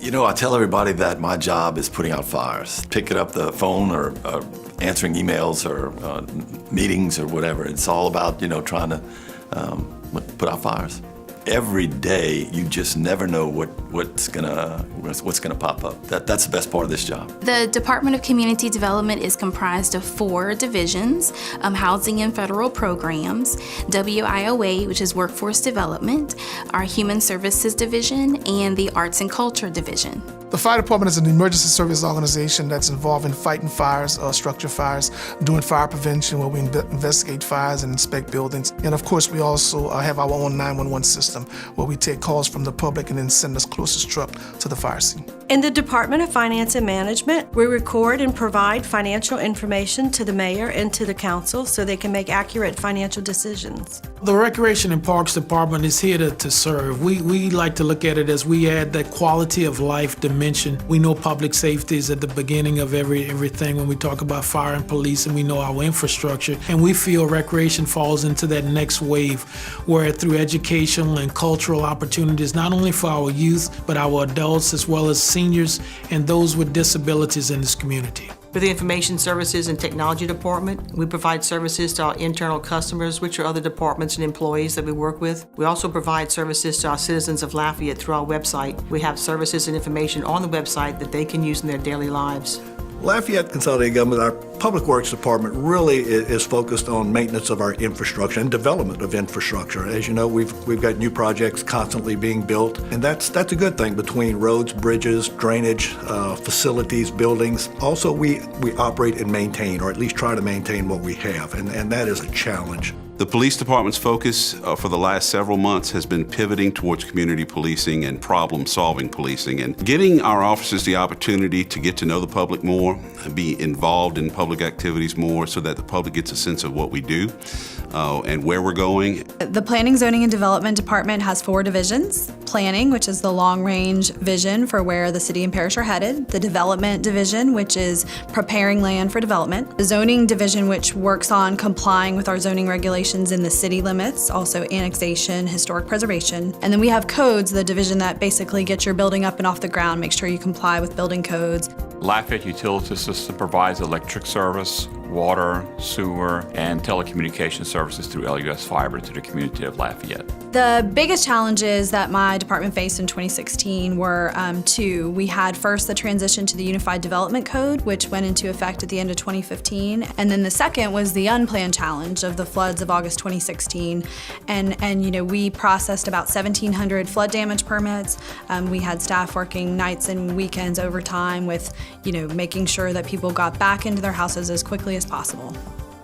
You know, I tell everybody that my job is putting out fires, picking up the phone or answering emails or meetings or whatever. It's all about, trying to put out fires. Every day, you just never know what's gonna pop up. That's the best part of this job. The Department of Community Development is comprised of 4 divisions: Housing and Federal Programs, WIOA, which is Workforce Development, our Human Services Division, and the Arts and Culture Division. The fire department is an emergency service organization that's involved in fighting fires, structure fires, doing fire prevention where we investigate fires and inspect buildings. And of course, we also have our own 911 system where we take calls from the public and then send us closest truck to the fire scene. In the Department of Finance and Management, we record and provide financial information to the mayor and to the council so they can make accurate financial decisions. The Recreation and Parks Department is here to serve. We like to look at it as we add that quality of life dimension. We know public safety is at the beginning of everything when we talk about fire and police, and we know our infrastructure. And we feel recreation falls into that next wave where through educational and cultural opportunities, not only for our youth, but our adults as well as seniors and those with disabilities in this community. For the Information Services and Technology Department, we provide services to our internal customers, which are other departments and employees that we work with. We also provide services to our citizens of Lafayette through our website. We have services and information on the website that they can use in their daily lives. Lafayette Consolidated Government, our Public Works Department really is focused on maintenance of our infrastructure and development of infrastructure. As you know, we've got new projects constantly being built, and that's a good thing between roads, bridges, drainage, facilities, buildings. Also, we operate and maintain, or at least try to maintain what we have, and that is a challenge. The police department's focus for the last several months has been pivoting towards community policing and problem-solving policing and giving our officers the opportunity to get to know the public more, be involved in public activities more so that the public gets a sense of what we do and where we're going. The Planning, Zoning, and Development Department has 4 divisions. Planning, which is the long-range vision for where the city and parish are headed. The Development Division, which is preparing land for development. The Zoning Division, which works on complying with our zoning regulations in the city limits, also annexation, historic preservation. And then we have codes, the division that basically gets your building up and off the ground, make sure you comply with building codes. Lafayette Utility System provides electric service, water, sewer, and telecommunication services through LUS Fiber to the community of Lafayette. The biggest challenges that my department faced in 2016 were 2. We had first the transition to the Unified Development Code, which went into effect at the end of 2015. And then the second was the unplanned challenge of the floods of August 2016. And we processed about 1,700 flood damage permits. We had staff working nights and weekends overtime with, making sure that people got back into their houses as quickly as possible.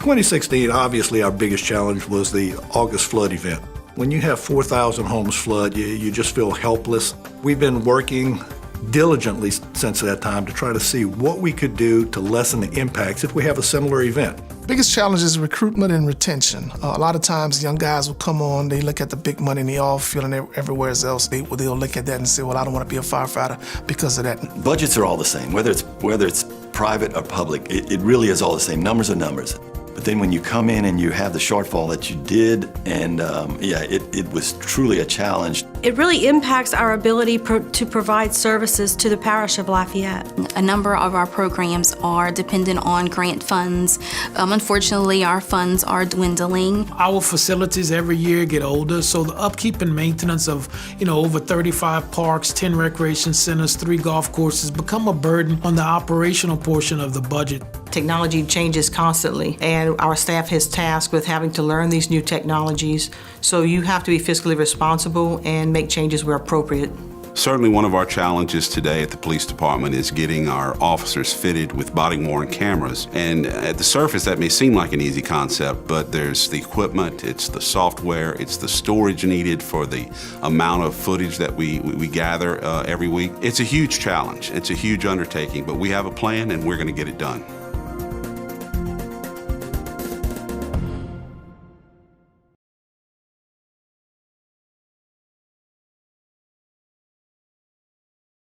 2016, obviously our biggest challenge was the August flood event. When you have 4,000 homes flood, you just feel helpless. We've been working diligently since that time to try to see what we could do to lessen the impacts if we have a similar event. Biggest challenge is recruitment and retention. A lot of times young guys will come on, they look at the big money and they all feeling everywhere else. They'll look at that and say, well, I don't want to be a firefighter because of that. Budgets are all the same, whether it's private or public. It really is all the same. Numbers are numbers. But then when you come in and you have the shortfall that you did, and it was truly a challenge. It really impacts our ability to provide services to the parish of Lafayette. A number of our programs are dependent on grant funds. Unfortunately, our funds are dwindling. Our facilities every year get older, so the upkeep and maintenance of, over 35 parks, 10 recreation centers, 3 golf courses become a burden on the operational portion of the budget. Technology changes constantly, and our staff is tasked with having to learn these new technologies. So you have to be fiscally responsible and make changes where appropriate. Certainly one of our challenges today at the police department is getting our officers fitted with body-worn cameras. And at the surface, that may seem like an easy concept, but there's the equipment, it's the software, it's the storage needed for the amount of footage that we gather every week. It's a huge challenge. It's a huge undertaking, but we have a plan and we're going to get it done.